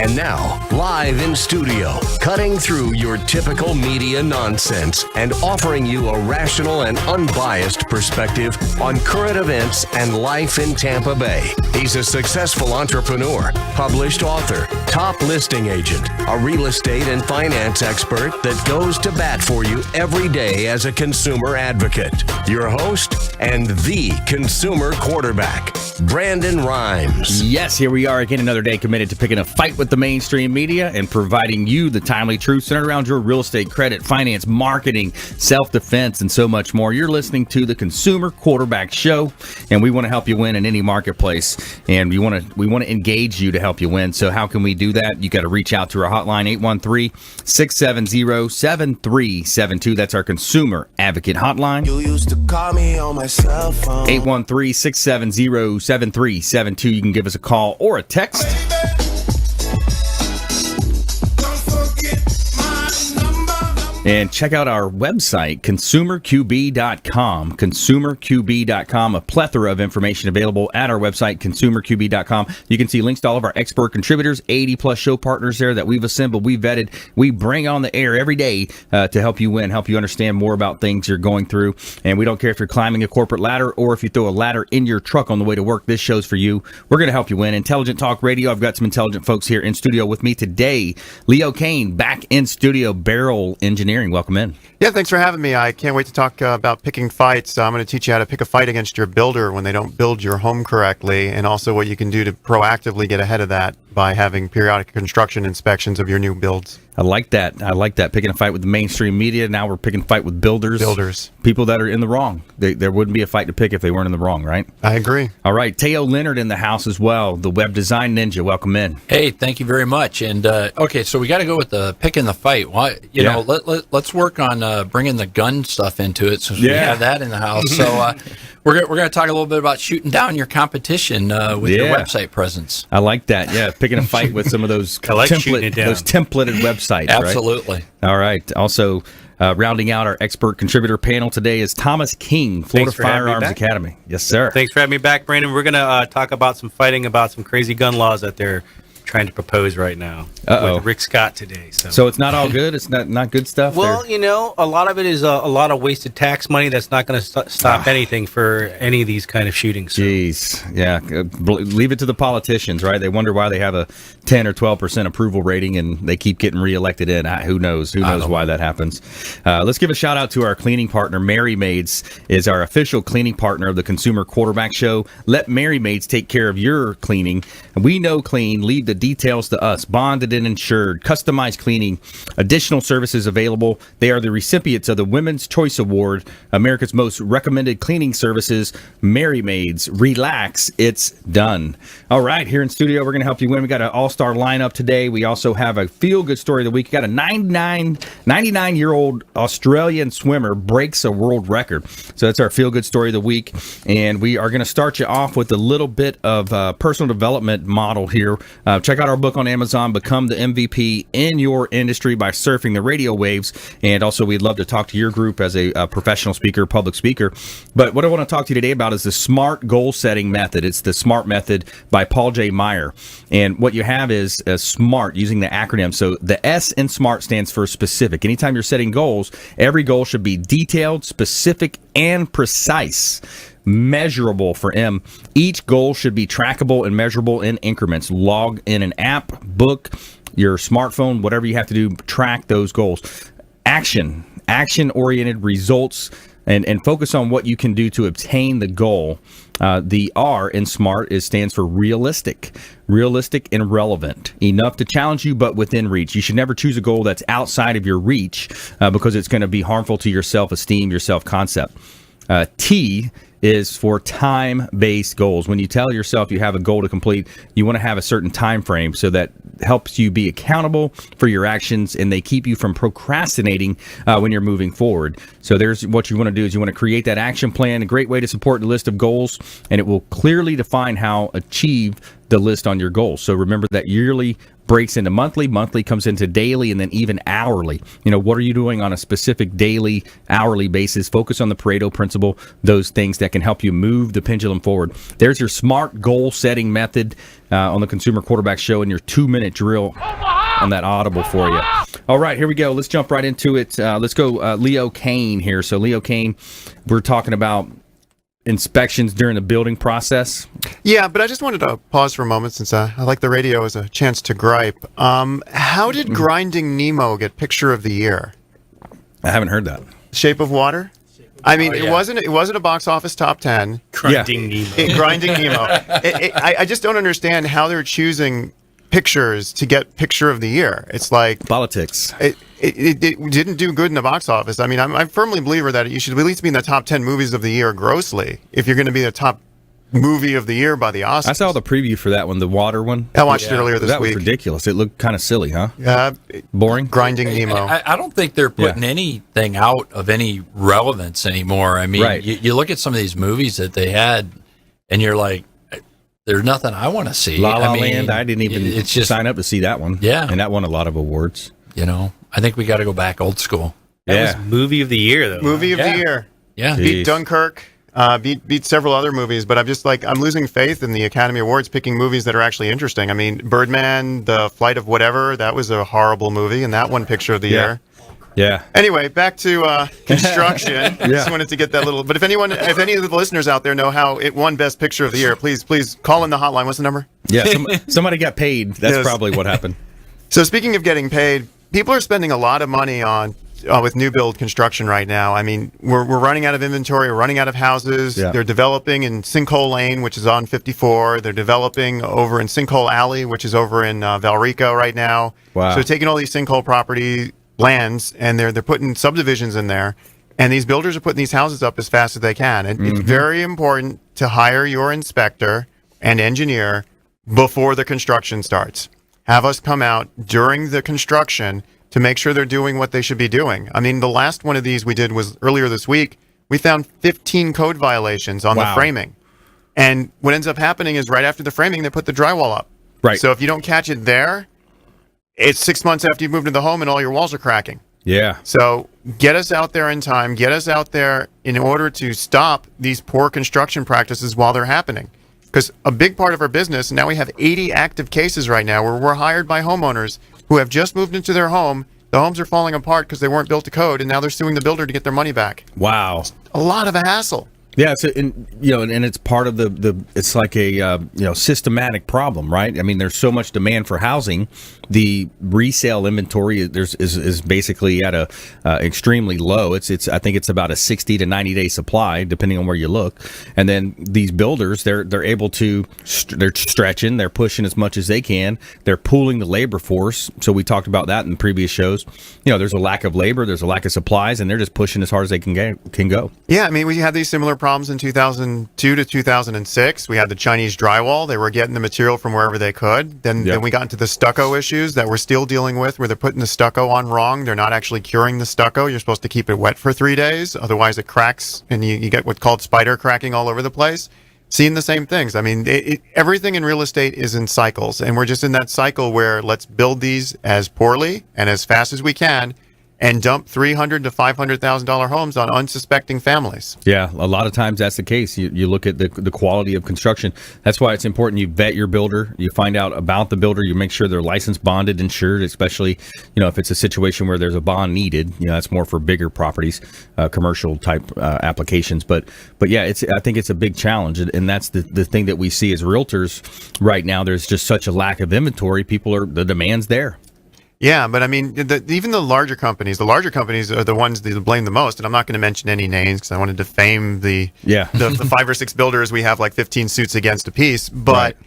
And now, live in studio, cutting through your typical media nonsense and offering you a rational and unbiased perspective on current events and life in Tampa Bay. He's a successful entrepreneur, published author, top listing agent, a real estate and finance expert that goes to bat for you every day as a consumer advocate. Your host and the consumer quarterback, Brandon Rhymes. Yes, here we are again, another day committed to picking a fight with the mainstream media and providing you the timely truth centered around your real estate, credit, finance, marketing, self-defense, and so much more. You're listening to the Consumer Quarterback Show, and we want to help you win in any marketplace, and we want to engage you to help you win. So how can we do that? You got to reach out to our hotline, 813-670-7372. That's our consumer advocate hotline. You used to call me on my cell phone. 813-670-7372. You can give us a call or a text. And check out our website, consumerqb.com, consumerqb.com, a plethora of information available at our website, consumerqb.com. You can see links to all of our expert contributors, 80-plus show partners there that we've assembled, we've vetted, we bring on the air every day to help you win, help you understand more about things you're going through. And we don't care if you're climbing a corporate ladder or if you throw a ladder in your truck on the way to work, this show's for you. We're going to help you win. Intelligent Talk Radio, I've got some intelligent folks here in studio with me today. Leo Kane, back in studio, Barrel Engineering. Welcome in. Yeah, thanks for having me. I can't wait to talk about picking fights. I'm going to teach you how to pick a fight against your builder when they don't build your home correctly, and also what you can do to proactively get ahead of that by having periodic construction inspections of your new builds. I like that. Picking a fight with the mainstream media. Now we're picking a fight with builders. People that are in the wrong. There wouldn't be a fight to pick if they weren't in the wrong, right? I agree. All right. Teo Leonard in the house as well, the web design ninja. Welcome in. Hey, thank you very much. And okay, so we got to go with the picking the fight. Well, let's work on bringing the gun stuff into it since we have that in the house. So we're going to talk a little bit about shooting down your competition with your website presence. I like that. Yeah, picking a fight with some of those templated websites. Absolutely. Right? All right. Also, rounding out our expert contributor panel today is Thomas King, Florida Firearms Academy. Yes, sir. Thanks for having me back, Brandon. We're going to talk about some fighting about some crazy gun laws that they're trying to propose right now with Rick Scott today. So it's not all good? It's not good stuff? Well, a lot of it is a lot of wasted tax money that's not going to stop anything for any of these kind of shootings. So. Jeez. Yeah. Leave it to the politicians, right? They wonder why they have a 10 or 12% approval rating and they keep getting reelected in. Who knows? Who knows why that happens? Let's give a shout out to our cleaning partner. Mary Maids is our official cleaning partner of the Consumer Quarterback Show. Let Mary Maids take care of your cleaning. We know clean. Leave the details to us. Bonded and insured. Customized cleaning. Additional services available. They are the recipients of the Women's Choice Award, America's most recommended cleaning services. Mary Maids. Relax. It's done. All right. Here in studio, we're going to help you win. We got an all-star lineup today. We also have a feel-good story of the week. We got a 99-year-old Australian swimmer breaks a world record. So that's our feel-good story of the week. And we are going to start you off with a little bit of personal development model here. Check out our book on Amazon, Become the MVP in Your Industry by Surfing the Radio Waves. And also, we'd love to talk to your group as a professional speaker, public speaker. But what I want to talk to you today about is the SMART goal setting method. It's the SMART method by Paul J. Meyer. And what you have is a SMART using the acronym. So the S in SMART stands for specific. Anytime you're setting goals, every goal should be detailed, specific, and precise. Measurable for M. Each goal should be trackable and measurable in increments. Log in an app, book, your smartphone, whatever you have to do, track those goals. Action-oriented results, and focus on what you can do to obtain the goal. The R in SMART stands for realistic. Realistic and relevant. Enough to challenge you, but within reach. You should never choose a goal that's outside of your reach because it's going to be harmful to your self-esteem, your self-concept. T is for time-based goals. When you tell yourself you have a goal to complete, you want to have a certain time frame so that helps you be accountable for your actions and they keep you from procrastinating when you're moving forward. So there's what you want to do is you want to create that action plan, a great way to support the list of goals, and it will clearly define how achieve the list on your goals. So remember that yearly breaks into monthly comes into daily, and then even hourly. What are you doing on a specific daily, hourly basis? Focus on the Pareto principle, those things that can help you move the pendulum forward. There's your SMART goal setting method on the Consumer Quarterback Show, and your 2-minute drill on that Audible for you. All right, here we go. Let's jump right into it. Let's go Leo Kane here. So Leo Kane, we're talking about inspections during the building process. Yeah, but I just wanted to pause for a moment since I like the radio as a chance to gripe. How did Grinding Nemo get Picture of the Year? I haven't heard that. Shape of Water? I mean, it wasn't a box office top 10. Grinding Nemo. Grinding Nemo. I just don't understand how they're choosing pictures to get Picture of the Year. It's like politics. It didn't do good in the box office. I mean, I'm firmly a believer that you should at least be in the top 10 movies of the year grossly if you're going to be the top movie of the year by the Oscars. I saw the preview for that one, the water one. I watched it earlier this week. That was ridiculous. It looked kind of silly, huh? Boring. Grinding Nemo. I don't think they're putting anything out of any relevance anymore. I mean, you look at some of these movies that they had, and you're like, there's nothing I want to see. La La Land, I didn't even sign up to see that one. Yeah. And that won a lot of awards. I think we got to go back old school. That was movie of the year, though. Movie of the year. Yeah. Beat Dunkirk, beat several other movies, but I'm just like, I'm losing faith in the Academy Awards picking movies that are actually interesting. I mean, Birdman, The Flight of Whatever, that was a horrible movie, and that won Picture of the Year. Yeah. Anyway, back to construction. Just wanted to get that little. But if any of the listeners out there know how it won Best Picture of the Year, please call in the hotline. What's the number? Yeah, somebody got paid. That's probably what happened. So speaking of getting paid, people are spending a lot of money on with new build construction right now. I mean, we're running out of inventory, we're running out of houses. Yeah. They're developing in Sinkhole Lane, which is on 54. They're developing over in Sinkhole Alley, which is over in Valrico right now. Wow. So taking all these sinkhole property lands, and they're putting subdivisions in there, and these builders are putting these houses up as fast as they can. And it's very important to hire your inspector and engineer before the construction starts. Have us come out during the construction to make sure they're doing what they should be doing. I mean, the last one of these we did was earlier this week. We found 15 code violations on the framing. And what ends up happening is right after the framing, they put the drywall up. Right. So if you don't catch it there, it's 6 months after you've moved into the home and all your walls are cracking. Yeah. So get us out there in time. Get us out there in order to stop these poor construction practices while they're happening. Because a big part of our business, and now we have 80 active cases right now where we're hired by homeowners who have just moved into their home. The homes are falling apart because they weren't built to code, and now they're suing the builder to get their money back. Wow. A lot of a hassle. Yeah, so and it's part of the it's like a systematic problem, right? I mean, there's so much demand for housing, the resale inventory is basically at a extremely low. It's I think it's about a 60 to 90 day supply depending on where you look. And then these builders, they're able to they're stretching, they're pushing as much as they can. They're pooling the labor force. So we talked about that in previous shows. There's a lack of labor, there's a lack of supplies, and they're just pushing as hard as they can go. Yeah, I mean, we had these similar problems in 2002 to 2006. We had the Chinese drywall. They were getting the material from wherever they could. Then we got into the stucco issues that we're still dealing with, where they're putting the stucco on wrong. They're not actually curing the stucco. You're supposed to keep it wet for 3 days. Otherwise, it cracks, and you get what's called spider cracking all over the place. Seeing the same things. I mean, everything in real estate is in cycles, and we're just in that cycle where let's build these as poorly and as fast as we can, and dump $300,000 to $500,000 homes on unsuspecting families. Yeah, a lot of times that's the case. You look at the quality of construction. That's why it's important you vet your builder. You find out about the builder. You make sure they're licensed, bonded, insured, especially if it's a situation where there's a bond needed. That's more for bigger properties, commercial type applications. But yeah, I think it's a big challenge, and that's the thing that we see as realtors right now. There's just such a lack of inventory. The demand's there. Yeah, but I mean, even the larger companies are the ones that blame the most. And I'm not going to mention any names because I want to defame the 5 or 6 builders we have like 15 suits against a piece. But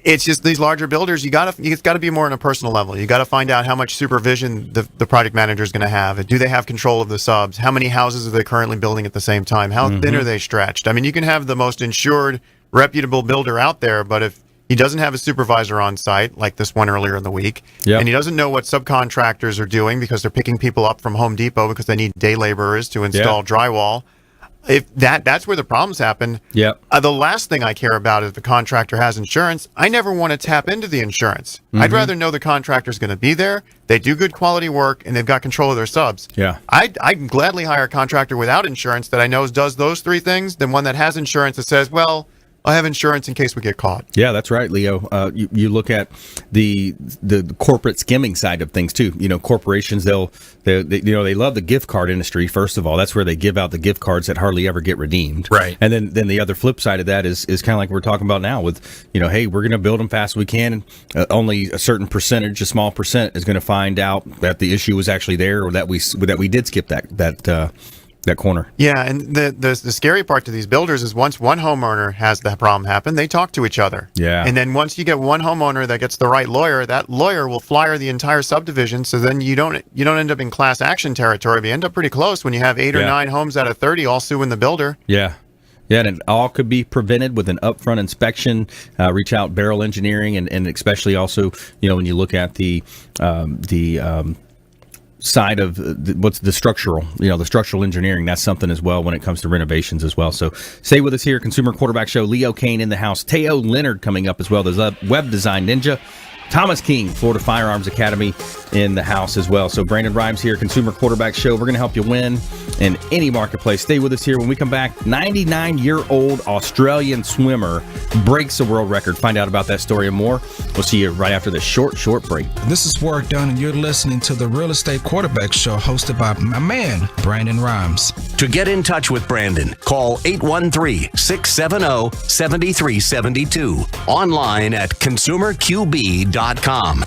it's just these larger builders, it's got to be more on a personal level. You got to find out how much supervision the project manager is going to have. Do they have control of the subs? How many houses are they currently building at the same time? How thin are they stretched? I mean, you can have the most insured, reputable builder out there, but if he doesn't have a supervisor on site, like this one earlier in the week, and he doesn't know what subcontractors are doing because they're picking people up from Home Depot because they need day laborers to install drywall. if that's where the problems happen. Yep. The last thing I care about is if the contractor has insurance. I never want to tap into the insurance. I'd rather know the contractor's going to be there, they do good quality work, and they've got control of their subs. Yeah. I'd gladly hire a contractor without insurance that I know does those three things than one that has insurance that says, well, I have insurance in case we get caught. Yeah, that's right, Leo. You look at the corporate skimming side of things too. Corporations they love the gift card industry. First of all, that's where they give out the gift cards that hardly ever get redeemed. Right. And then the other flip side of that is kind of like we're talking about now with hey, we're going to build them fast as we can. Only a certain percentage, a small percent, is going to find out that the issue was actually there or that we did skip that corner. Yeah, and the scary part to these builders is once one homeowner has the problem happen, they talk to each other. Yeah. And then once you get one homeowner that gets the right lawyer, that lawyer will flyer the entire subdivision. So then you don't end up in class action territory. But you end up pretty close when you have 8 or 9 homes out of 30 all suing the builder. Yeah. Yeah, and it all could be prevented with an upfront inspection. Reach out Barrel Engineering, and especially also when you look at the side of what's the structural, the structural engineering, that's something as well when it comes to renovations as well. So stay with us here, Consumer Quarterback Show. Leo Kane in the house, Teo Leonard coming up as well. There's a web design ninja, Thomas King, Florida Firearms Academy in the house as well. So Brandon Rhymes here, Consumer Quarterback Show. We're going to help you win in any marketplace. Stay with us here. When we come back, 99-year-old Australian swimmer breaks a world record. Find out about that story and more. We'll see you right after this short break. This is Work Done, and you're listening to the Real Estate Quarterback Show hosted by my man, Brandon Rhymes. To get in touch with Brandon, call 813-670-7372. Online at consumerqb.com.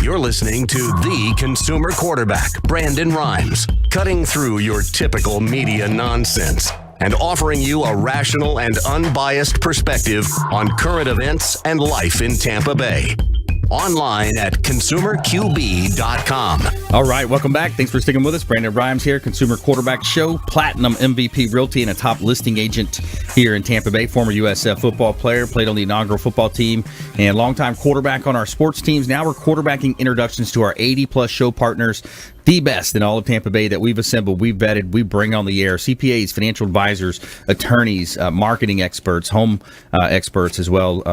You're listening to the Consumer Quarterback, Brandon Rhymes, cutting through your typical media nonsense and offering you a rational and unbiased perspective on current events and life in Tampa Bay. Online at consumerqb.com. All right, welcome back. Thanks for sticking with us. Brandon Rhymes here, Consumer Quarterback Show, Platinum MVP Realty, and a top listing agent here in Tampa Bay. Former USF football player, played on the inaugural football team, and longtime quarterback on our sports teams. Now we're quarterbacking introductions to our 80-plus show partners, the best in all of Tampa Bay that we've assembled, we've vetted, we bring on the air. CPAs, financial advisors, attorneys, marketing experts, home experts as well.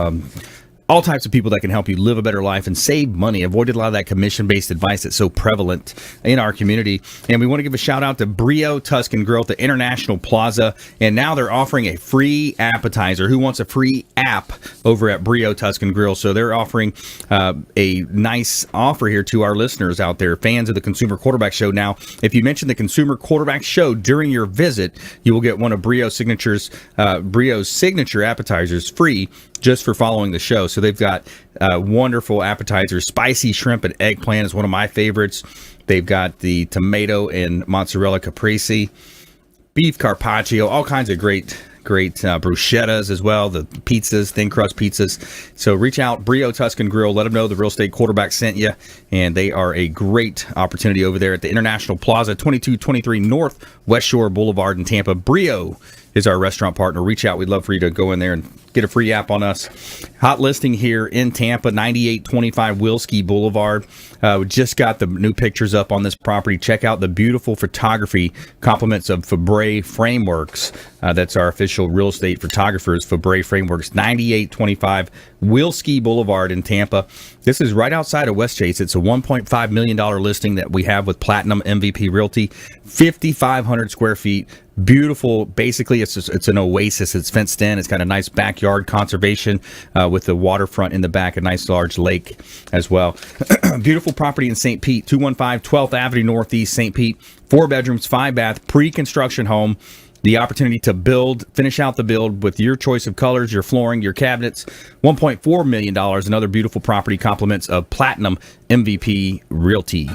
All types of people that can help you live a better life and save money. Avoided a lot of that commission-based advice that's so prevalent in our community. And we want to give a shout-out to Brio Tuscan Grill at the International Plaza. And now they're offering a free appetizer. Who wants a free app over at Brio Tuscan Grill? So they're offering a nice offer here to our listeners out there, fans of the Consumer Quarterback Show. Now, if you mention the Consumer Quarterback Show during your visit, you will get one of Brio's signature appetizers free just for following the show. So they've got wonderful appetizers. Spicy shrimp and eggplant is one of my favorites. They've got the tomato and mozzarella caprese, beef carpaccio, all kinds of great bruschettas as well, the pizzas, thin crust pizzas. So reach out, Brio Tuscan Grill, let them know the Real Estate Quarterback sent you, and they are a great opportunity over there at the International Plaza, 2223 North West Shore Boulevard in Tampa. Brio is our restaurant partner. Reach out. We'd love for you to go in there and get a free app on us. Hot listing here in Tampa, 9825 Wilski Boulevard. We just got the new pictures up on this property. Check out the beautiful photography, compliments of Fabre Frameworks. That's our official real estate photographers, Fabre Frameworks, 9825 Wilski Boulevard in Tampa. This is right outside of West Chase. It's a $1.5 million listing that we have with Platinum MVP Realty, 5,500 square feet. Beautiful. Basically, it's an oasis. It's fenced in. It's got a nice backyard conservation with the waterfront in the back, a nice large lake as well. Beautiful property in St. Pete, 215 12th Avenue Northeast, St. Pete. 4 bedrooms, 5 bath, pre-construction home. The opportunity to finish out the build with your choice of colors, your flooring, your cabinets. $1.4 million. Another beautiful property, compliments of Platinum MVP Realty.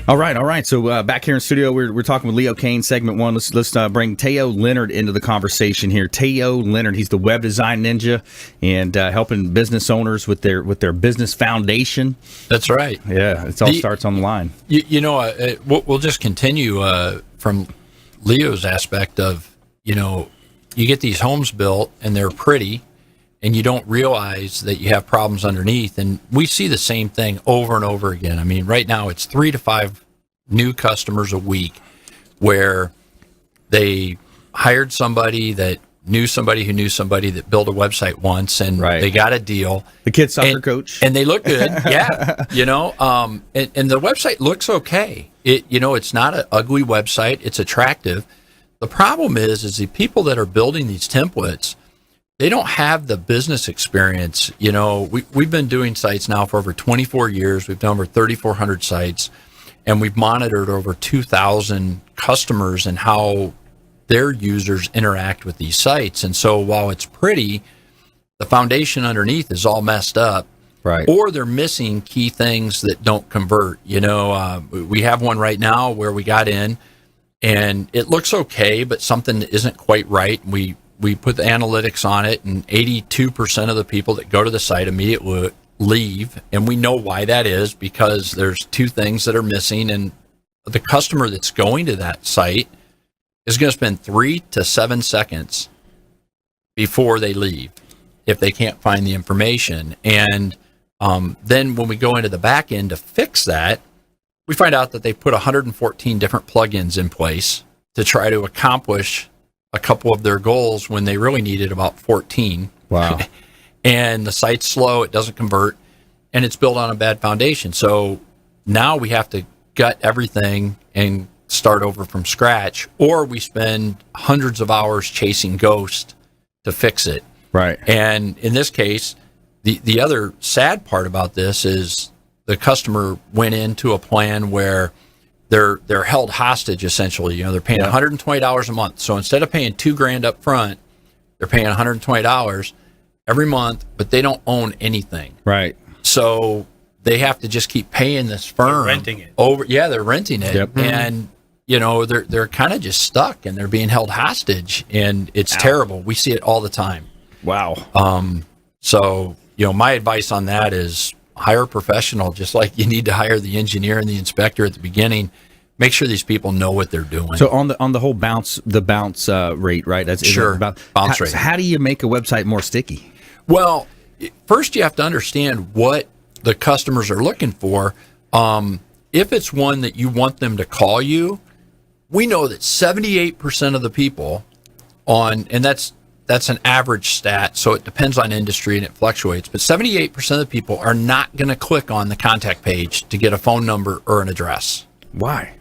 All right. So back here in studio, we're talking with Leo Kane, segment one. Let's bring Teo Leonard into the conversation here. Teo Leonard, he's the web design ninja and helping business owners with their business foundation. That's right. Yeah, it all starts on the line. We'll just continue from Leo's aspect of, you get these homes built and they're pretty, and you don't realize that you have problems underneath. And we see the same thing over and over again. I mean, right now it's 3 to 5 new customers a week where they hired somebody that knew somebody who knew somebody that built a website once, and they got a deal. The kid's soccer coach. And they look good. Yeah. And the website looks okay. It's not an ugly website. It's attractive. The problem is the people that are building these templates, they don't have the business experience. We've been doing sites now for over 24 years. We've done over 3,400 sites, and we've monitored over 2,000 customers and how their users interact with these sites. And so while it's pretty, the foundation underneath is all messed up. Right. Or they're missing key things that don't convert. We have one right now where we got in, and it looks okay, but something isn't quite right. We put the analytics on it, and 82% of the people that go to the site immediately leave. And we know why that is, because there's 2 things that are missing. And the customer that's going to that site is going to spend 3 to 7 seconds before they leave if they can't find the information. And then when we go into the back end to fix that, we find out that they put 114 different plugins in place to try to accomplish a couple of their goals when they really needed about 14. Wow. And the site's slow, it doesn't convert, and it's built on a bad foundation. So now we have to gut everything and start over from scratch, or we spend hundreds of hours chasing ghosts to fix it. Right. And in this case, the other sad part about this is the customer went into a plan where they're held hostage, essentially. They're paying $120 a month. So instead of paying $2,000 up front, they're paying $120 every month, but they don't own anything. Right. So they have to just keep paying this firm. They're renting it. They're renting it. Yep. And they're kind of just stuck and they're being held hostage, and it's terrible. We see it all the time. Wow. So, my advice on that is hire a professional, just like you need to hire the engineer and the inspector at the beginning. Make sure these people know what they're doing. So on the whole bounce rate, right? That's sure. Bounce rate. How do you make a website more sticky? Well, first you have to understand what the customers are looking for. If it's one that you want them to call you, we know that 78% of the people and that's an average stat, so it depends on industry and it fluctuates, but 78% of the people are not going to click on the contact page to get a phone number or an address. Why?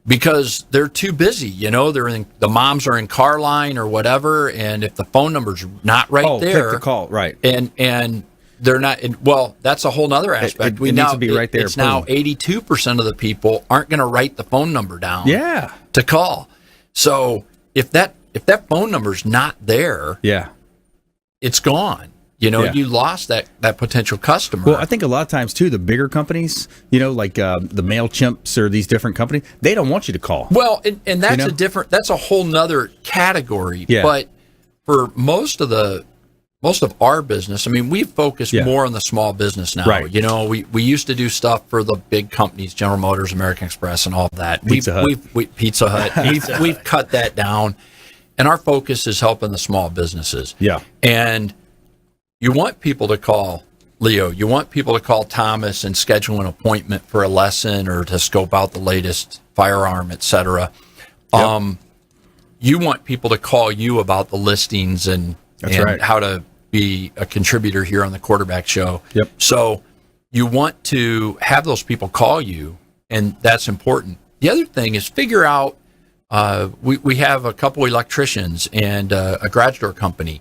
Because they're too busy, the moms are in car line or whatever, and if the phone number's not right there, click the call, right? And they're not. Well, that's a whole nother aspect. It needs to be right there. It's now 82% of the people aren't going to write the phone number down. Yeah. To call. So if that phone number's not there, it's gone. You lost that potential customer. Well, I think a lot of times, too, the bigger companies, like the MailChimps or these different companies, they don't want you to call. Well, and that's that's a whole nother category. Yeah. But for most of our business, we focus more on the small business now. Right. We used to do stuff for the big companies, General Motors, American Express, and all of that. Pizza Hut. We've cut that down. And our focus is helping the small businesses. Yeah. And you want people to call Leo. You want people to call Thomas and schedule an appointment for a lesson or to scope out the latest firearm, etc. Yep. You want people to call you about the listings and right. how to be a contributor here on the Quarterback Show. Yep. So you want to have those people call you, and that's important. The other thing is figure out, we have a couple electricians and a garage door company,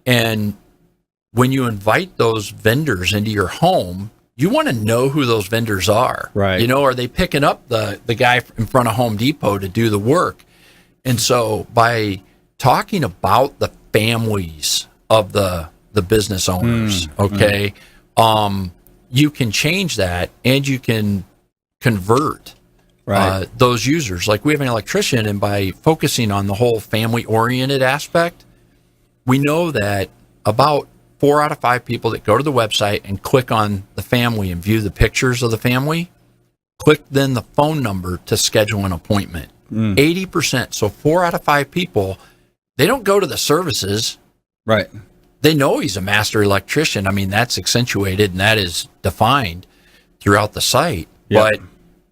and when you invite those vendors into your home, you want to know who those vendors are. Right. Are they picking up the guy in front of Home Depot to do the work? And so by talking about the families of the business owners, you can change that, and you can convert those users. Like we have an electrician, and by focusing on the whole family-oriented aspect, we know that about 4 out of 5 people that go to the website and click on the family and view the pictures of the family, click then the phone number to schedule an appointment. 80%. So 4 out of 5 people, they don't go to the services. Right. They know he's a master electrician. That's accentuated and that is defined throughout the site. Yep. But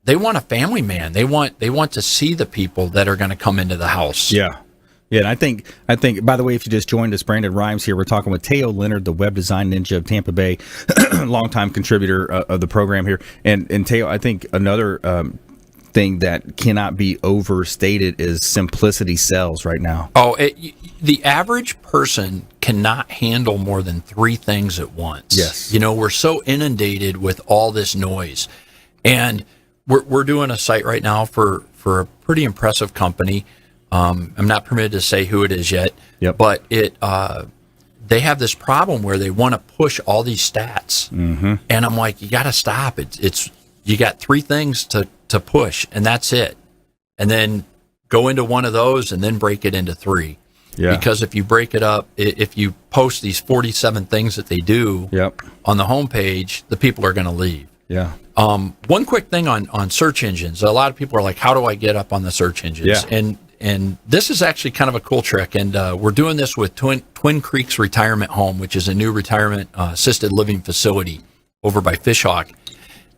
they want a family man. They want to see the people that are going to come into the house. Yeah. Yeah, and I think. By the way, if you just joined us, Brandon Rhymes here. We're talking with Teo Leonard, the web design ninja of Tampa Bay, longtime contributor of the program here. And Teo, I think another thing that cannot be overstated is simplicity sells right now. Oh, the average person cannot handle more than 3 things at once. Yes. We're so inundated with all this noise, and we're doing a site right now for a pretty impressive company. I'm not permitted to say who it is yet, but they have this problem where they want to push all these stats, and I'm like, you got to stop. It's you got 3 things to push, and that's it, and then go into one of those, and then break it into 3. Yeah. Because if you break it up, if you post these 47 things that they do on the homepage, the people are going to leave. Yeah. One quick thing on search engines. A lot of people are like, how do I get up on the search engines? Yeah. And this is actually kind of a cool trick, and we're doing this with Twin Creeks Retirement Home, which is a new retirement assisted living facility over by Fishhawk.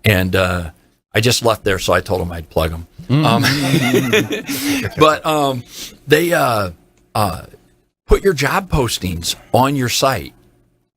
And I just left there, so I told them I'd plug them. But they put your job postings on your site,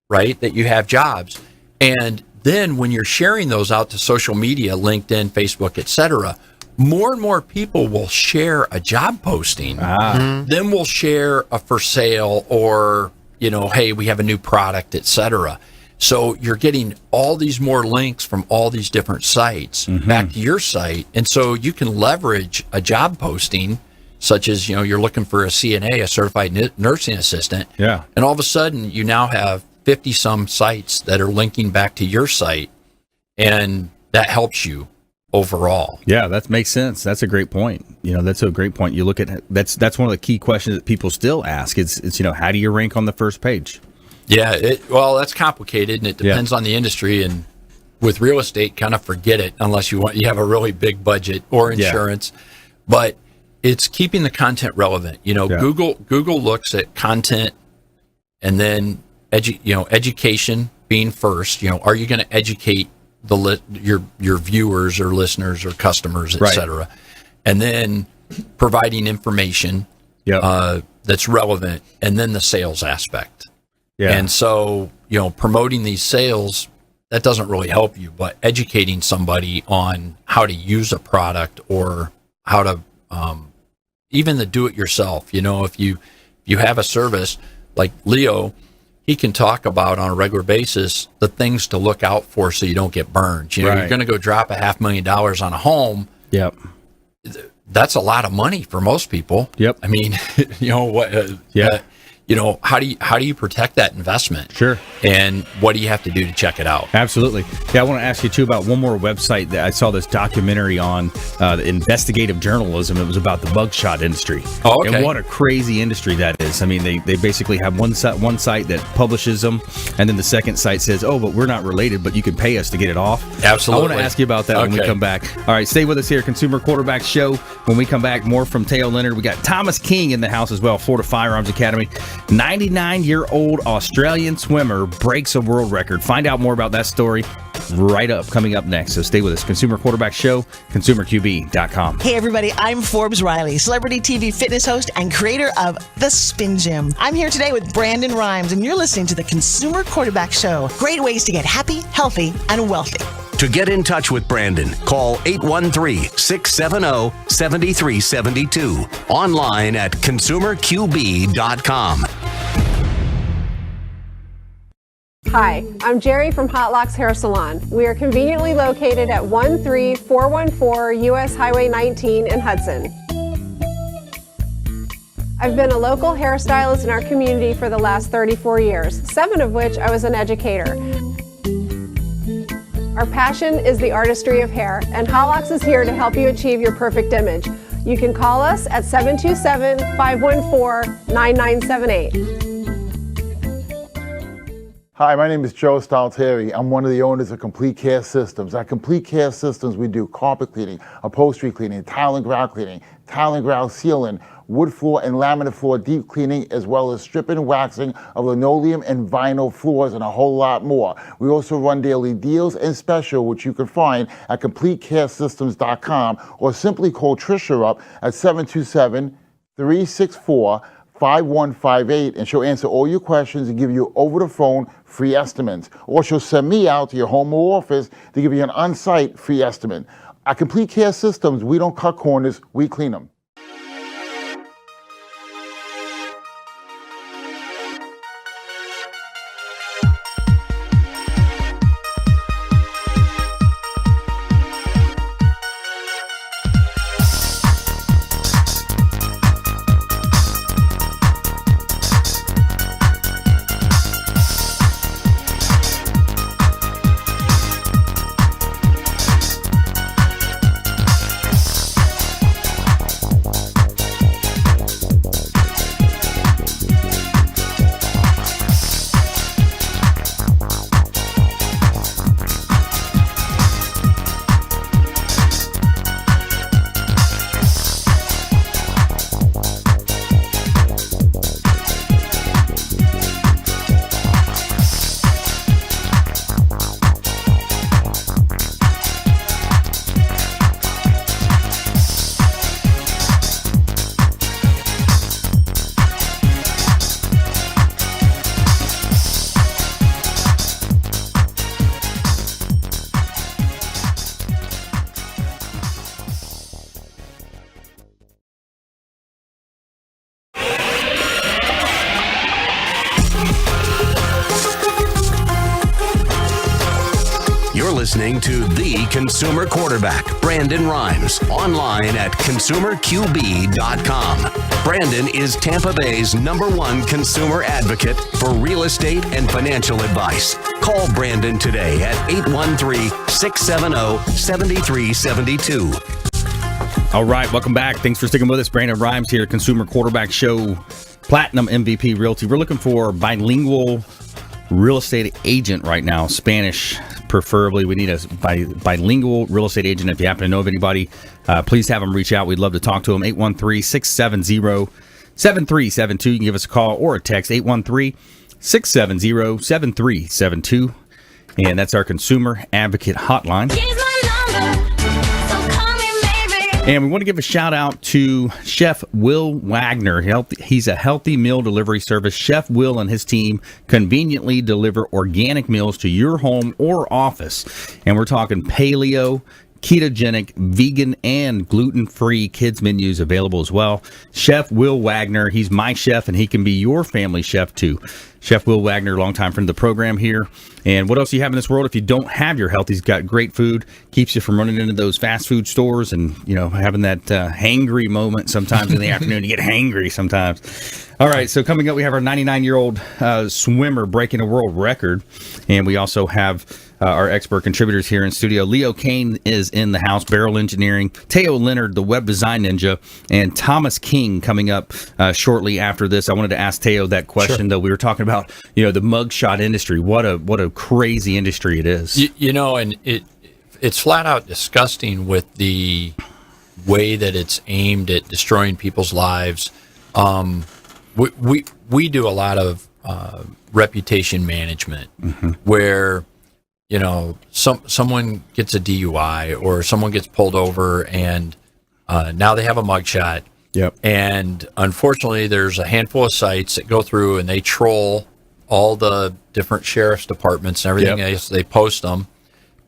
right, that you have jobs. And then when you're sharing those out to social media, LinkedIn, Facebook, etc., more and more people will share a job posting. Then we'll share a for sale or, hey, we have a new product, etc. So you're getting all these more links from all these different sites back to your site. And so you can leverage a job posting, such as, you're looking for a CNA, a certified nursing assistant. Yeah. And all of a sudden you now have 50 some sites that are linking back to your site. And that helps you. overall. Yeah, that makes sense. That's a great point. That's a great point. You look at that's one of the key questions that people still ask. It's how do you rank on the first page? Yeah, that's complicated, and it depends on the industry. And with real estate, kind of forget it unless you have a really big budget or insurance. Yeah. But it's keeping the content relevant. Google looks at content, and then education being first. Are you going to educate your viewers or listeners or customers, et cetera, and then providing information that's relevant, and then the sales aspect. Yeah. And so, promoting these sales, that doesn't really help you, but educating somebody on how to use a product or how to even the do-it-yourself. If you have a service like Leo, he can talk about on a regular basis the things to look out for so you don't get burned. You're going to go drop $500,000 on a home. Yep. That's a lot of money for most people. Yep. I mean, how do you protect that investment? Sure. And what do you have to do to check it out? Absolutely. Yeah, I want to ask you too about one more website that I saw this documentary on, the investigative journalism. It was about the mugshot industry. Oh, okay. And what a crazy industry that is. I mean, they basically have one site that publishes them, and then the second site says, "Oh, but we're not related, but you can pay us to get it off." Absolutely. I want to ask you about that when we come back. All right, stay with us here, Consumer Quarterback Show. When we come back, more from Teo Leonard. We got Thomas King in the house as well, Florida Firearms Academy. 99-year-old Australian swimmer breaks a world record. Find out more about that story coming up next. So stay with us. Consumer Quarterback Show, consumerqb.com. Hey everybody, I'm Forbes Riley, celebrity TV fitness host and creator of The Spin Gym. I'm here today with Brandon Rhymes, and you're listening to the Consumer Quarterback Show. Great ways to get happy, healthy, and wealthy. To get in touch with Brandon, call 813-670-7372. Online at consumerqb.com. Hi, I'm Jerry from Hot Locks Hair Salon. We are conveniently located at 13414 US Highway 19 in Hudson. I've been a local hairstylist in our community for the last 34 years, 7 of which I was an educator. Our passion is the artistry of hair, and Hot Locks is here to help you achieve your perfect image. You can call us at 727-514-9978. Hi, my name is Joe Stalteri. I'm one of the owners of Complete Care Systems. At Complete Care Systems, we do carpet cleaning, upholstery cleaning, tile and grout cleaning, tile and grout sealing, wood floor and laminate floor deep cleaning, as well as stripping and waxing of linoleum and vinyl floors, and a whole lot more. We also run daily deals and special, which you can find at CompleteCareSystems.com, or simply call Trisha up at 727-364-5158, and she'll answer all your questions and give you over the phone free estimates. Or she'll send me out to your home or office to give you an on-site free estimate. At Complete Care Systems, we don't cut corners, we clean them. listening to The Consumer Quarterback, Brandon Rhymes, online at consumerqb.com. Brandon is Tampa Bay's #1 consumer advocate for real estate and financial advice. Call Brandon today at 813-670-7372. All right, welcome back. Thanks for sticking with us. Brandon Rhymes here, Consumer Quarterback Show, Platinum MVP Realty. We're looking for bilingual real estate agent right now, Spanish preferably. We need a bilingual real estate agent. If you happen to know of anybody, please have them reach out. We'd love to talk to them. 813-670-7372. You can give us a call or a text, 813-670-7372. And that's our Consumer Advocate Hotline. And we want to give a shout out to Chef Will Wagner. He's a healthy meal delivery service. Chef Will and his team conveniently deliver organic meals to your home or office. And we're talking paleo, ketogenic, vegan, and gluten-free kids menus available as well. Chef Will Wagner, he's my chef, and he can be your family chef too. Chef Will Wagner, longtime friend of the program here. And what else do you have in this world if you don't have your health? He's got great food, keeps you from running into those fast food stores and, you know, having that hangry moment sometimes in the afternoon. You get hangry sometimes. All right, so coming up, we have our 99-year-old swimmer breaking a world record. And we also have our expert contributors here in studio. Leo Kane is in the house, Barrel Engineering, Teo Leonard, the web design ninja, and Thomas King coming up shortly after this. I wanted to ask Teo that question, though. We were talking about, you know, the mugshot industry. What a crazy industry it is. You know, and it's flat out disgusting with the way that it's aimed at destroying people's lives. We do a lot of reputation management where, you know, someone gets a DUI or someone gets pulled over and now they have a mugshot. Yep. And unfortunately, there's a handful of sites that go through and they troll all the different sheriff's departments and everything else. They post them.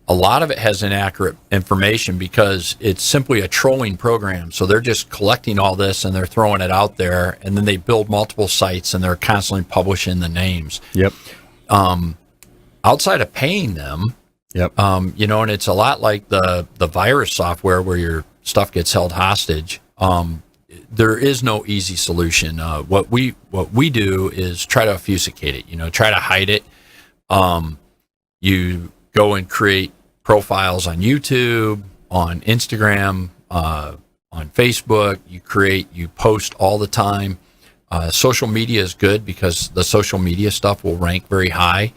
A lot of it has inaccurate information because it's simply a trolling program. So they're just collecting all this and they're throwing it out there, and then they build multiple sites and they're constantly publishing the names. Yep. Outside of paying them, you know, and it's a lot like the virus software where your stuff gets held hostage. There is no easy solution. What we do is try to obfuscate it. You know, try to hide it. You go and create profiles on YouTube, on Instagram, on Facebook. You post all the time. Social media is good because the social media stuff will rank very high.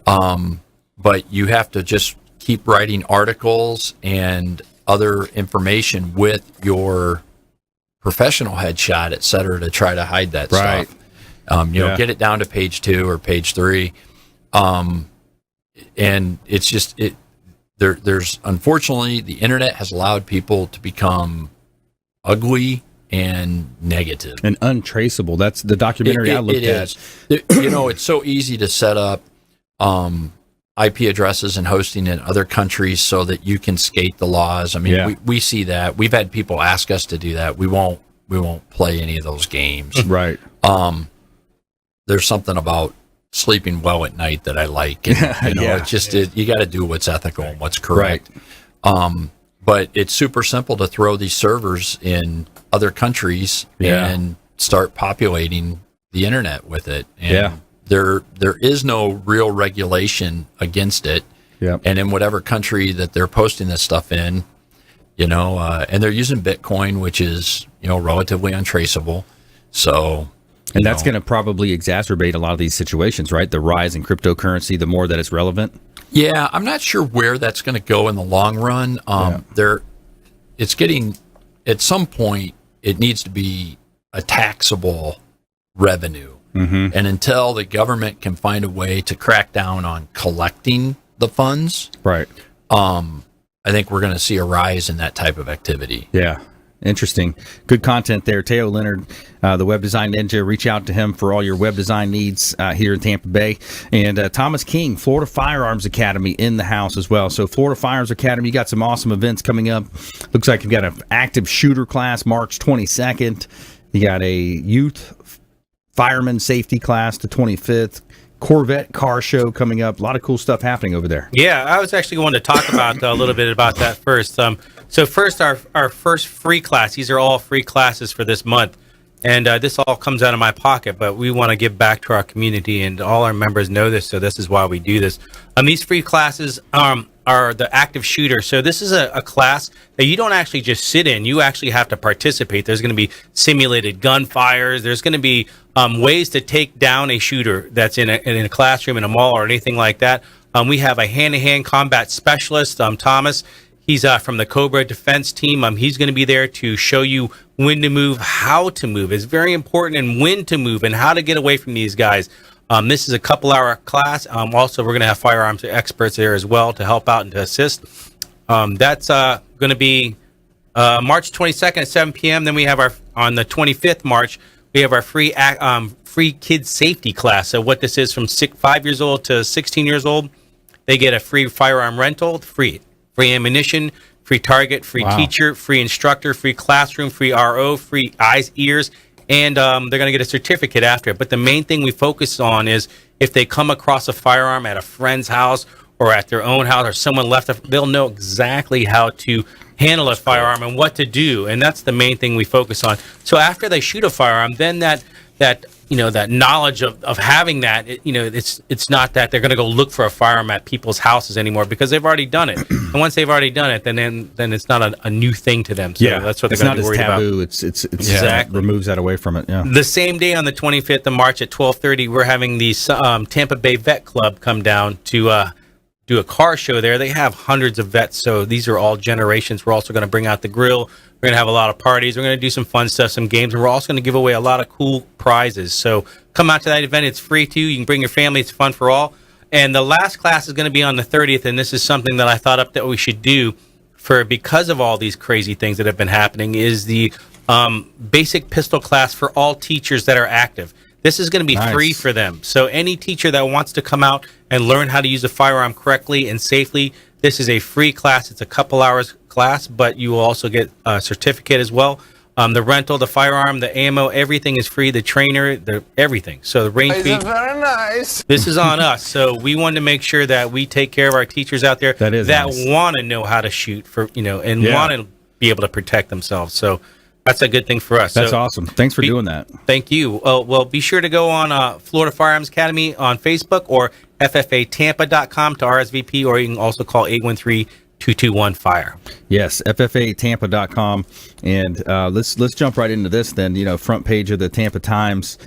But you have to just keep writing articles and other information with your professional headshot, et cetera, to try to hide that stuff. You know, get it down to page 2 or page 3. And it's just there's unfortunately the internet has allowed people to become ugly and negative and untraceable. That's the documentary I looked at. You know, it's so easy to set up IP addresses and hosting in other countries so that you can skate the laws. I mean, we see that. We've had people ask us to do that. We won't play any of those games. Right. There's something about sleeping well at night that I like. And, you know, it's just you got to do what's ethical and what's correct. But it's super simple to throw these servers in other countries and start populating the internet with it. And there is no real regulation against it. And in whatever country that they're posting this stuff in, you know, and they're using Bitcoin, which is, you know, relatively untraceable. So, and that's going to probably exacerbate a lot of these situations, right? The rise in cryptocurrency, the more that it's relevant. Yeah, I'm not sure where that's going to go in the long run. It's getting, at some point, it needs to be a taxable revenue. And until the government can find a way to crack down on collecting the funds, I think we're going to see a rise in that type of activity. Yeah. Interesting. Good content there. Teo Leonard, the web design ninja. Reach out to him for all your web design needs here in Tampa Bay. And Thomas King, Florida Firearms Academy, in the house as well. So Florida Firearms Academy, you got some awesome events coming up. Looks like you've got an active shooter class March 22nd. You got a youth fireman safety class the 25th. Corvette car show coming up. A lot of cool stuff happening over there. Yeah, I was actually going to talk about a little bit about that first. So first, our first free class. These are all free classes for this month. And this all comes out of my pocket, but we want to give back to our community, and all our members know this, so this is why we do this. These free classes are the active shooter. So this is a class that you don't actually just sit in. You actually have to participate. There's going to be simulated gunfires. There's going to be ways to take down a shooter that's in a classroom, in a mall, or anything like that. We have a hand-to-hand combat specialist, Thomas. He's from the Cobra Defense Team. He's going to be there to show you when to move, how to move. It's very important, and when to move and how to get away from these guys. This is a couple-hour class. Also, we're going to have firearms experts there as well to help out and to assist. That's going to be March 22nd at 7 p.m. Then we have on the 25th March, we have our free kids safety class. So what this is, from 5 years old to 16 years old, they get a free firearm rental, free ammunition, free target, free teacher, free instructor, free classroom, free RO, free eyes, ears, and they're going to get a certificate after it. But the main thing we focus on is if they come across a firearm at a friend's house or at their own house, or someone left it, they'll know exactly how to handle a firearm and what to do. And that's the main thing we focus on. So after they shoot a firearm, then that knowledge of having that, it's not that they're going to go look for a firearm at people's houses anymore, because they've already done it. And once they've already done it, then it's not a new thing to them. So that's what they're going to be worried about. It's not as taboo. It's exactly. Removes that away from it. Yeah. The same day, on the 25th of March at 12:30, we're having the Tampa Bay Vet Club come down to do a car show there. They have hundreds of vets, so these are all generations. We're also going to bring out the grill. We're going to have a lot of parties. We're going to do some fun stuff, some games, and we're also going to give away a lot of cool prizes. So come out to that event. It's free too. You can bring your family. It's fun for all. And the last class is going to be on the 30th, and this is something that I thought up that we should do because of all these crazy things that have been happening, is the basic pistol class for all teachers that are active. This is going to be free for them. So any teacher that wants to come out and learn how to use a firearm correctly and safely, this is a free class. It's a couple hours class, but you will also get a certificate as well. The rental, the firearm, the ammo, everything is free. The trainer, everything. So the range fee. Very nice. This is on us. So we wanted to make sure that we take care of our teachers out there that want to know how to shoot and want to be able to protect themselves. So that's a good thing for us. That's awesome. Thanks for doing that. Thank you. Well, be sure to go on Florida Firearms Academy on Facebook or FFAtampa.com to RSVP, or you can also call 813-221-FIRE. Yes, FFAtampa.com. And let's jump right into this then. Front page of the Tampa Times.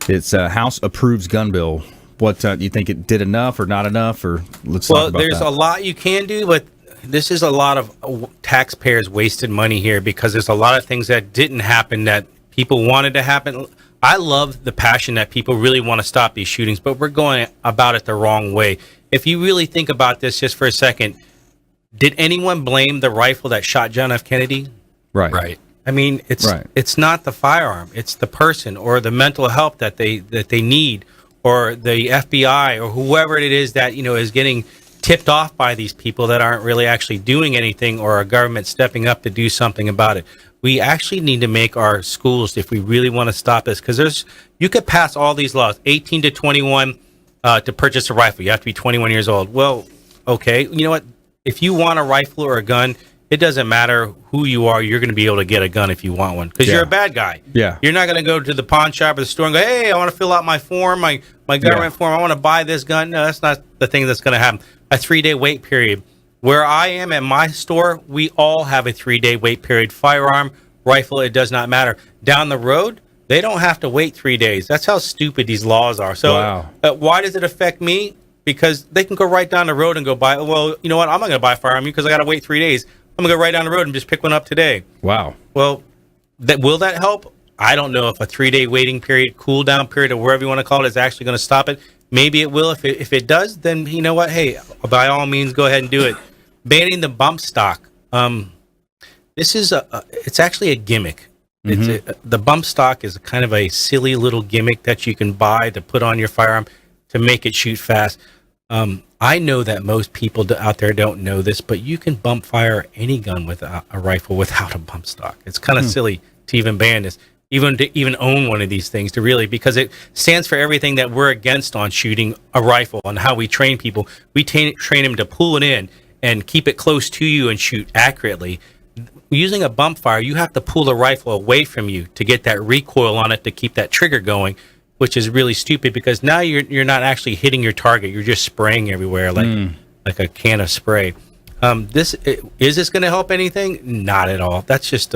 It's House approves gun bill. What do you think, it did enough or not enough? Or let's talk about that. Well, there's a lot you can do, but this is a lot of taxpayers' wasted money here, because there's a lot of things that didn't happen that people wanted to happen. I love the passion that people really want to stop these shootings, but we're going about it the wrong way. If you really think about this just for a second, did anyone blame the rifle that shot John F. Kennedy? Right. I mean, it's not the firearm; it's the person or the mental help that they need, or the FBI or whoever it is that is getting tipped off by these people that aren't really actually doing anything, or our government stepping up to do something about it. We actually need to make our schools, if we really want to stop this, because you could pass all these laws, 18 to 21 to purchase a rifle. You have to be 21 years old. Well, okay, you know what? If you want a rifle or a gun, it doesn't matter who you are. You're going to be able to get a gun if you want one, because you're a bad guy. Yeah. You're not going to go to the pawn shop or the store and go, hey, I want to fill out my form, my government form. I want to buy this gun. No, that's not the thing that's going to happen. A 3-day wait period. Where I am at my store, we all have a 3-day wait period. Firearm, rifle, it does not matter. Down the road, they don't have to wait 3 days. That's how stupid these laws are. So why does it affect me? Because they can go right down the road and go buy. Well, you know what? I'm not going to buy a firearm because I got to wait 3 days. I'm going to go right down the road and just pick one up today. Wow. Well, will that help? I don't know if a 3-day waiting period, cool down period, or wherever you want to call it, is actually going to stop it. Maybe it will. If it does, then you know what? Hey, by all means, go ahead and do it. Banning the bump stock. This is it's actually a gimmick. Mm-hmm. The bump stock is kind of a silly little gimmick that you can buy to put on your firearm to make it shoot fast. I know that most people out there don't know this, but you can bump fire any gun with a rifle without a bump stock. It's kind of silly to even ban this. even to even own one of these things, to really, because it stands for everything that we're against on shooting a rifle and how we train people. We train them to pull it in and keep it close to you and shoot accurately. Using a bump fire, you have to pull the rifle away from you to get that recoil on it to keep that trigger going, which is really stupid because now you're not actually hitting your target. You're just spraying everywhere like a can of spray. Is this going to help anything? Not at all. That's just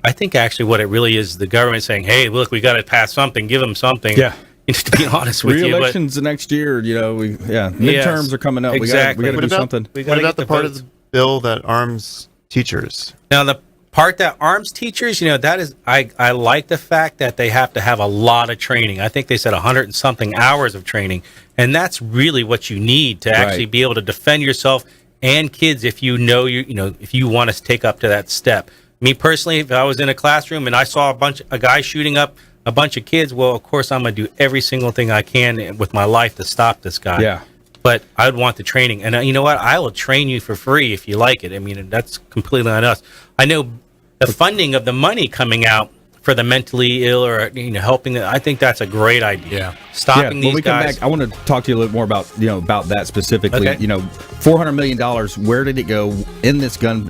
I think actually what it really is, the government saying, hey, look, we got to pass something, give them something. Yeah. To be honest with you. Re-elections the next year, midterms are coming up. Exactly. We got to do something. What about the part of the bill that arms teachers? Now, the part that arms teachers, that is, I like the fact that they have to have a lot of training. I think they said 100 and something hours of training. And that's really what you need to actually be able to defend yourself and kids if if you want to take up to that step. Me personally, if I was in a classroom and I saw a guy shooting up a bunch of kids, well, of course, I'm going to do every single thing I can with my life to stop this guy. Yeah. But I'd want the training. And you know what? I will train you for free if you like it. I mean, that's completely on us. I know the funding of the money coming out for the mentally ill or helping them, I think that's a great idea. Yeah. Stopping these we guys. Come back, I want to talk to you a little more about about that specifically. Okay. $400 million. Where did it go in this gun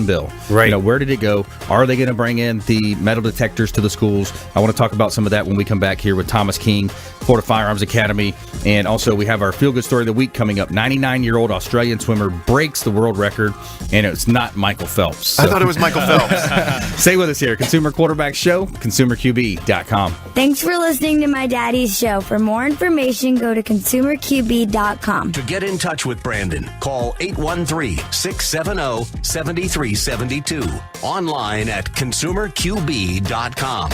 bill? Right. Where did it go? Are they going to bring in the metal detectors to the schools? I want to talk about some of that when we come back here with Thomas King, Florida Firearms Academy, and also we have our feel good story of the week coming up. 99-year-old Australian swimmer breaks the world record, and it's not Michael Phelps. So. I thought it was Michael Phelps. Stay with us here, Consumer Quarterback Show, ConsumerQB.com. Thanks for listening to my daddy's show. For more information, go to ConsumerQB.com. To get in touch with Brandon, call 813-670-7372. Online at ConsumerQB.com.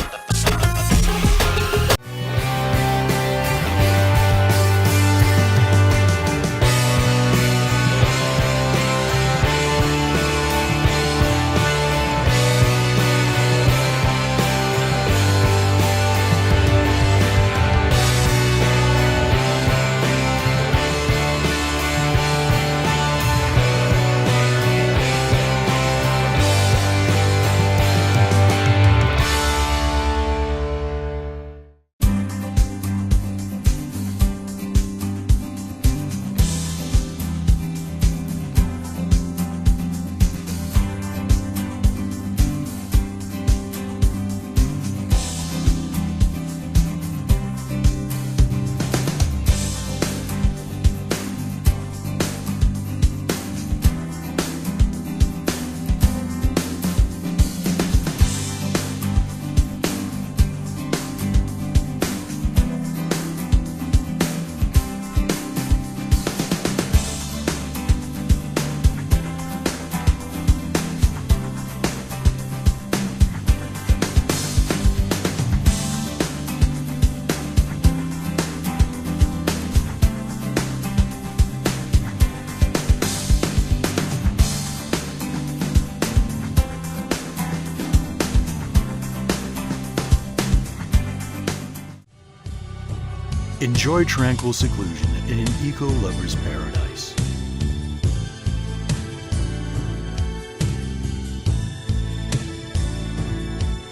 Enjoy tranquil seclusion in an eco-lover's paradise.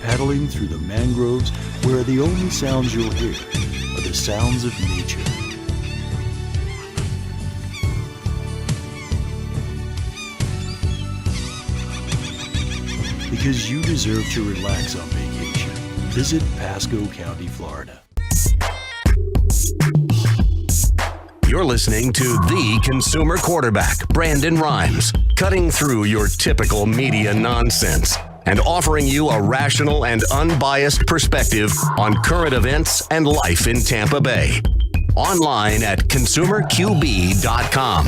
Paddling through the mangroves where the only sounds you'll hear are the sounds of nature. Because you deserve to relax on vacation, visit Pasco County, Florida. You're listening to the consumer quarterback, Brandon Rhymes, cutting through your typical media nonsense and offering you a rational and unbiased perspective on current events and life in Tampa Bay. Online at ConsumerQB.com.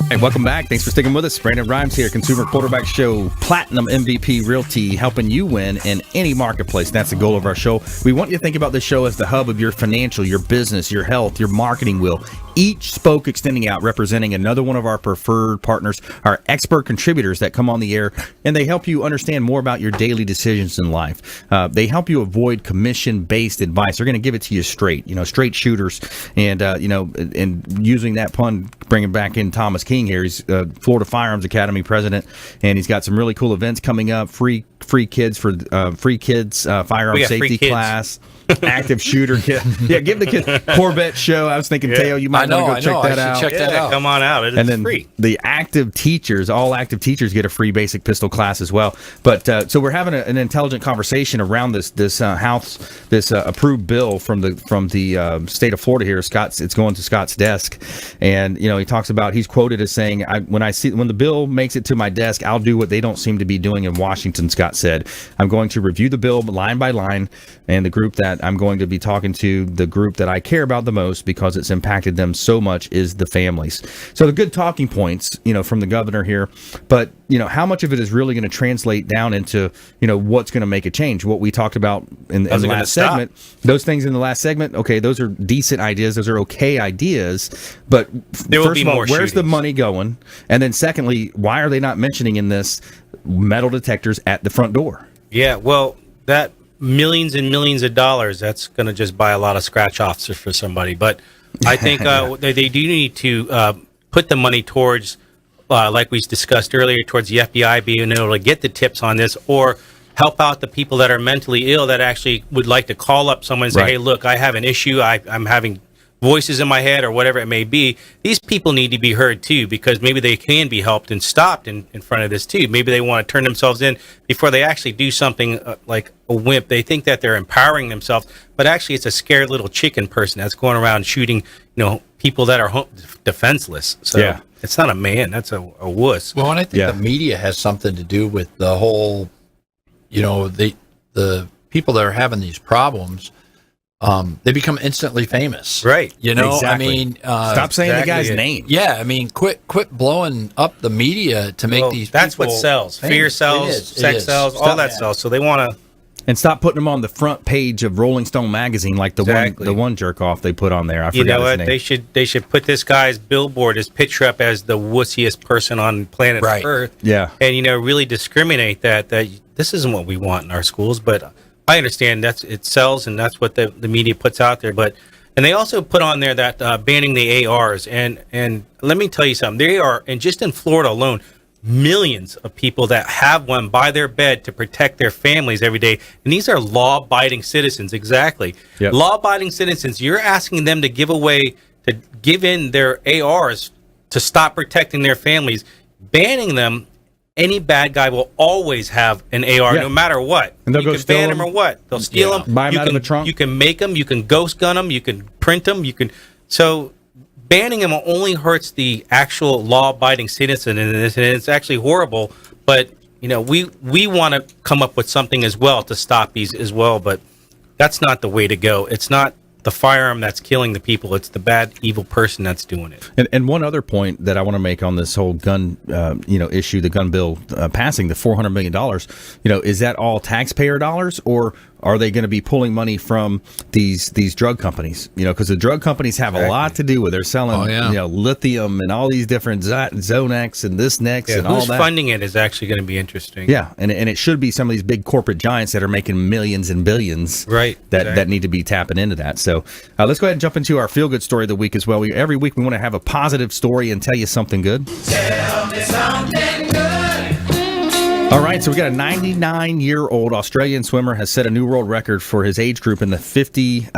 Hey, welcome back. Thanks for sticking with us. Brandon Rhymes here, Consumer Quarterback Show, Platinum MVP Realty, helping you win in any marketplace. That's the goal of our show. We want you to think about this show as the hub of your financial, your business, your health, your marketing wheel. each spoke extending out, representing another one of our preferred partners, our expert contributors that come on the air, and they help you understand more about your daily decisions in life. They help you avoid commission-based advice. They're going to give it to you straight, straight shooters. And, and using that pun, bringing back in Thomas King here. He's Florida Firearms Academy president, and he's got some really cool events coming up. Free kids for firearm safety class. Active shooter kit. Yeah, give the kid Corvette show. I was thinking, Teo, you might want to go check that out. Check that out. Come on out. It's free. The active teachers, all active teachers, get a free basic pistol class as well. But so we're having an intelligent conversation around this House, this approved bill from the state of Florida here. It's going to Scott's desk, and he talks about, he's quoted as saying, when the bill makes it to my desk, I'll do what they don't seem to be doing in Washington. Scott said, I'm going to review the bill line by line, and the group that I'm going to be talking to, the group that I care about the most because it's impacted them so much, is the families. So the good talking points, from the governor here, but how much of it is really going to translate down into, what's going to make a change? What we talked about in the last segment, those things in the last segment, okay, those are decent ideas, those are okay ideas, but first of all, where's the money going? And then secondly, why are they not mentioning in this metal detectors at the front door? Yeah, well, that millions and millions of dollars, that's going to just buy a lot of scratch offs for somebody. But I think they do need to put the money towards, like we discussed earlier, towards the FBI being able to get the tips on this, or help out the people that are mentally ill that actually would like to call up someone and say, hey, look, I have an issue. I'm having voices in my head or whatever it may be. These people need to be heard too, because maybe they can be helped and stopped in front of this too. Maybe they want to turn themselves in before they actually do something like a wimp. They think that they're empowering themselves, but actually it's a scared little chicken person that's going around shooting, people that are defenseless. So it's not a man, that's a wuss. Well, and I think the media has something to do with the whole, the people that are having these problems. They become instantly famous, right? Exactly. I mean, stop saying the guy's name. Yeah, I mean, quit blowing up the media to make these. That's people what sells. famous. Fear sells, sex sells, all that sells. So they want to. And stop putting them on the front page of Rolling Stone magazine like the one jerk off they put on there. I forgot his name. They should put this guy's billboard, his picture up as the wussiest person on planet Earth. Yeah, and really discriminate that this isn't what we want in our schools, but. I understand it sells, and that's what the media puts out there. And they also put on there that banning the ARs. And let me tell you something. They are, and just in Florida alone, millions of people that have one by their bed to protect their families every day. And these are law-abiding citizens, exactly. Yep. Law-abiding citizens. You're asking them to give in their ARs to stop protecting their families. Banning them. Any bad guy will always have an AR, no matter what. And they'll you go can ban them or what? They'll steal them. Buy them out of the trunk. You can make them. You can ghost gun them. You can print them. So banning them only hurts the actual law-abiding citizen, and it's actually horrible. But we want to come up with something as well to stop these as well. But that's not the way to go. It's not the firearm that's killing the people. It's the bad, evil person that's doing it. And one other point that I want to make on this whole gun, issue, the gun bill passing, the $400 million, is that all taxpayer dollars, or are they going to be pulling money from these drug companies? Because the drug companies have a lot to do with. They're selling, lithium and all these different Zonex and this next and all that. Who's funding it is actually going to be interesting. Yeah, and it should be some of these big corporate giants that are making millions and billions, that need to be tapping into that. So let's go ahead and jump into our feel-good story of the week as well. Every week we want to have a positive story and tell you something good. Tell me something good. All right, so we got a 99-year-old Australian swimmer has set a new world record for his age group in the 50-meter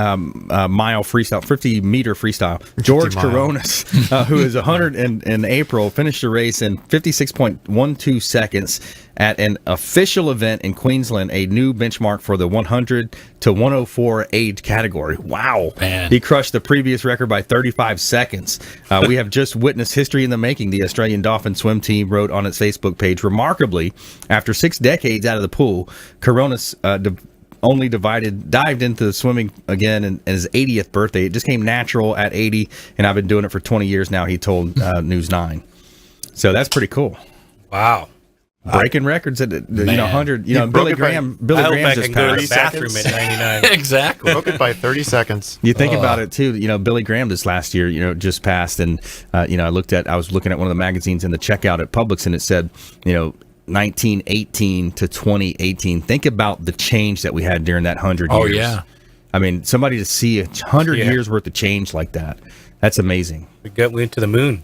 freestyle. George Coronas, who is 100 in April, finished the race in 56.12 seconds at an official event in Queensland, a new benchmark for the 100 to 104 age category. Wow. Man. He crushed the previous record by 35 seconds. We have just witnessed history in the making, the Australian Dolphin swim team wrote on its Facebook page. Remarkably, after 6 decades out of the pool, Coronas only dived into swimming again in his 80th birthday. It just came natural at 80, and I've been doing it for 20 years now, he told News 9. So that's pretty cool. Wow. breaking records at 100. Billy broke Graham. it Billy I hope Graham I just can go to the passed. bathroom at 99. Exactly. Broke it by 30 seconds. You think about it too. Billy Graham this last year, just passed, and I was looking at one of the magazines in the checkout at Publix, and it said, 1918 to 2018. Think about the change that we had during that 100 years. Oh yeah. I mean, somebody to see 100 years worth of change like that. That's amazing. We went to the moon.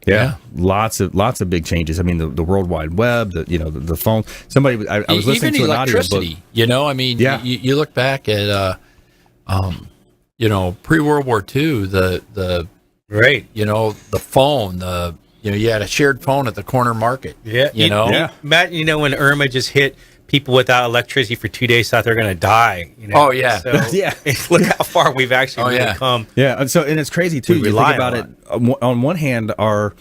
Yeah, lots of big changes. I mean, the World Wide Web, the phone. Somebody, I was listening to an electricity. audiobook. You look back at, pre-World War II, the phone, you had a shared phone at the corner market. Yeah, Matt, when Irma just hit, people without electricity for 2 days thought they're going to die. Oh yeah, so, look how far we've actually come. Yeah, and it's crazy too. You think about it. On one hand, our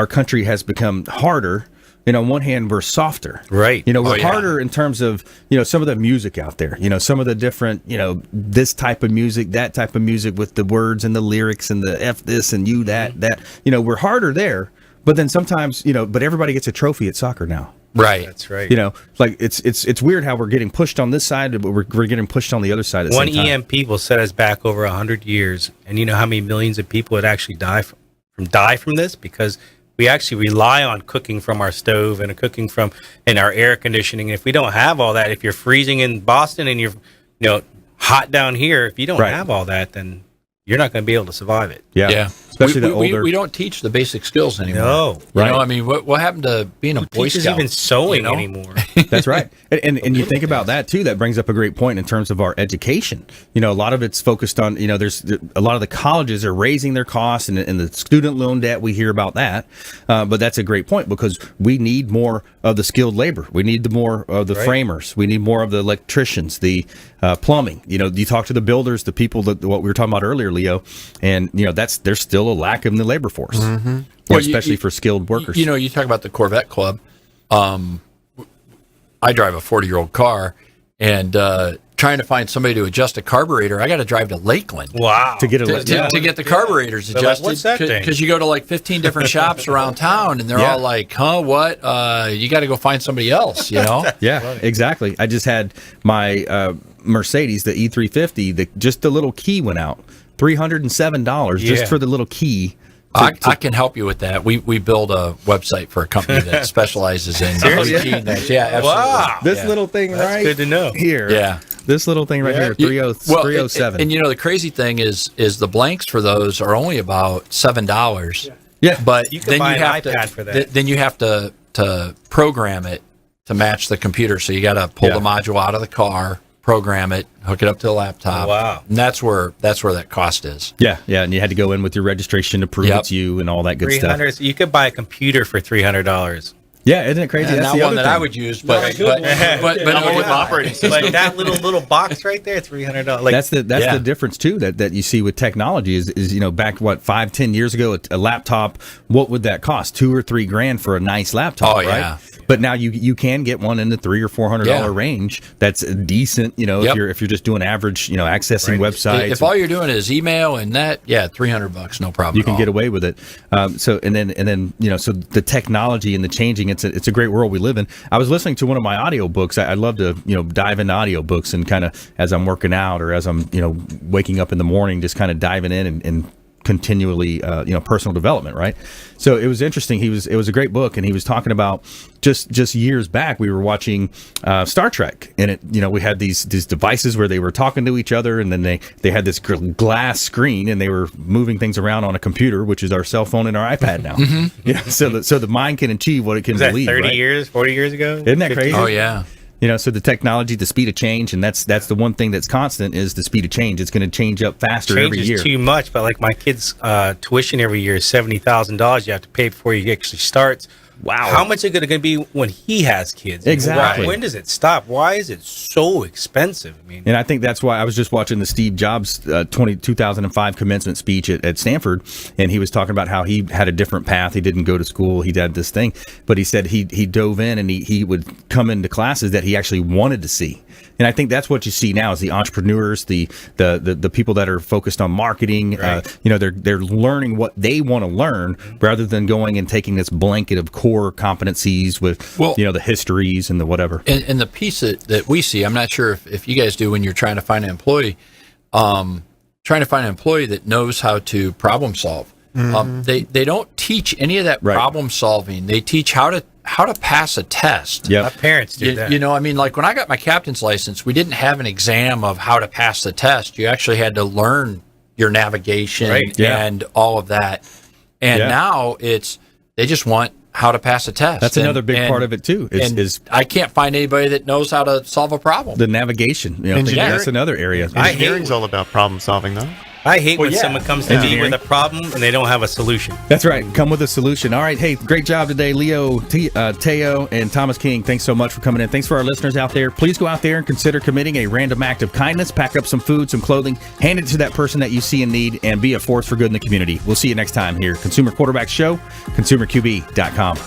country has become harder. On one hand, we're softer. Right. We're harder in terms of some of the music out there. Some of the different this type of music, that type of music with the words and the lyrics and the F this and you that. We're harder there. But then sometimes but everybody gets a trophy at soccer now. Right. That's right. Like it's weird how we're getting pushed on this side, but we're getting pushed on the other side at the same time. One EMP will set us back over 100 years, and you know how many millions of people would actually die from this, because we actually rely on cooking from our stove and cooking from our air conditioning. And if we don't have all that, if you're freezing in Boston and you're hot down here, if you don't have all that, then you're not going to be able to survive it. Yeah. Especially the older. We don't teach the basic skills anymore. No. Right. What happened to being a Boy Scout? Even sewing anymore. That's right. And you think about that too. That brings up a great point in terms of our education. A lot of it's focused on, there's a lot of the colleges are raising their costs and the student loan debt. We hear about that. But that's a great point, because we need more of the skilled labor. We need more of the framers. We need more of the electricians, the plumbing. You talk to the builders, the people what we were talking about earlier, Leo, and there's still a lack in the labor force, especially for skilled workers. You talk about the Corvette Club. I drive a 40-year-old car, and trying to find somebody to adjust a carburetor, I got to drive to Lakeland. Wow. To get the carburetors adjusted. What's that thing? Because you go to like 15 different shops around town, and they're all like, what? You got to go find somebody else, Yeah, exactly. I just had my Mercedes, the E350, just the little key went out. $307 just for the little key. I can help you with that. We build a website for a company that specializes in key names. Yeah, absolutely. Wow. This little thing That's good to know. Here. Yeah. This little thing right here, 307. And the crazy thing is the blanks for those are only about $7. Yeah. But you can buy an iPad for that. Then you have to program it to match the computer. So you got to pull the module out of the car, program it, hook it up to the laptop. Wow. And that's where that cost is. Yeah, and you had to go in with your registration to prove it's you and all that good stuff. You could buy a computer for $300. Yeah, isn't it crazy? That's not the one other that thing. I would use, but operating system. Like that little box right there, $300. Like, that's the difference too that you see with technology is back 5-10 years ago, a laptop, what would that cost? $2,000 or $3,000 for a nice laptop, right? Yeah. But now you can get one in the $300 or $400 range. That's decent, if you're just doing average, accessing websites. If all you're doing is email and that, $300, no problem. You can get away with it. So the technology and the changing, it's a great world we live in. I was listening to one of my audiobooks. I love to dive into audiobooks and kind of as I'm working out or as I'm waking up in the morning, just kind of diving in and continually personal development, right? So it was interesting. It was a great book, and he was talking about just years back we were watching Star Trek, and we had these devices where they were talking to each other, and then they had this glass screen, and they were moving things around on a computer, which is our cell phone and our iPad now. So the mind can achieve what it can believe. 30 right? years, 40 years ago? Isn't that crazy? Oh yeah. So the technology, the speed of change, and that's the one thing that's constant is the speed of change. It's going to change up faster every year. Changes too much, but like my kid's tuition every year is $70,000 you have to pay before you actually starts. Wow. How much is it going to be when he has kids? Exactly. When does it stop? Why is it so expensive? And I think that's why I was just watching the Steve Jobs 2005 commencement speech at Stanford, and he was talking about how he had a different path. He didn't go to school. He had this thing, but he said he dove in and he would come into classes that he actually wanted to see. And I think that's what you see now is the entrepreneurs, the people that are focused on marketing. Right. They're learning what they want to learn rather than going and taking this blanket of course core competencies with, the histories and the whatever. And the piece that we see, I'm not sure if you guys do when you're trying to find an employee, that knows how to problem solve. They don't teach any of that problem solving. They teach how to pass a test. Yeah, parents do that. Like when I got my captain's license, we didn't have an exam of how to pass the test. You actually had to learn your navigation and all of that. And now they just want how to pass a test. That's another big part of it too. Is I can't find anybody that knows how to solve a problem. The navigation. That's another area. Engineering's all about problem solving, though. I hate when someone comes to me with a problem and they don't have a solution. That's right. Come with a solution. All right. Hey, great job today, Leo, Teo, and Thomas King. Thanks so much for coming in. Thanks for our listeners out there. Please go out there and consider committing a random act of kindness. Pack up some food, some clothing, hand it to that person that you see in need, and be a force for good in the community. We'll see you next time here. Consumer Quarterback Show, ConsumerQB.com.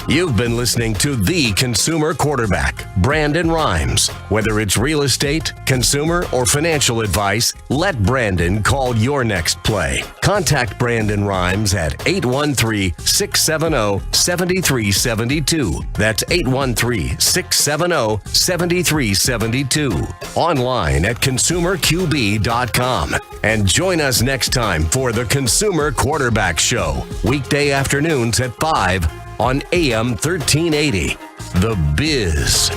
You've been listening to The Consumer Quarterback, Brandon Rhymes. Whether it's real estate, consumer, or financial advice, let Brandon call your next play. Contact Brandon Rhymes at 813-670-7372. That's 813-670-7372. Online at consumerqb.com. And join us next time for The Consumer Quarterback Show, weekday afternoons at 5 on AM 1380. The Biz.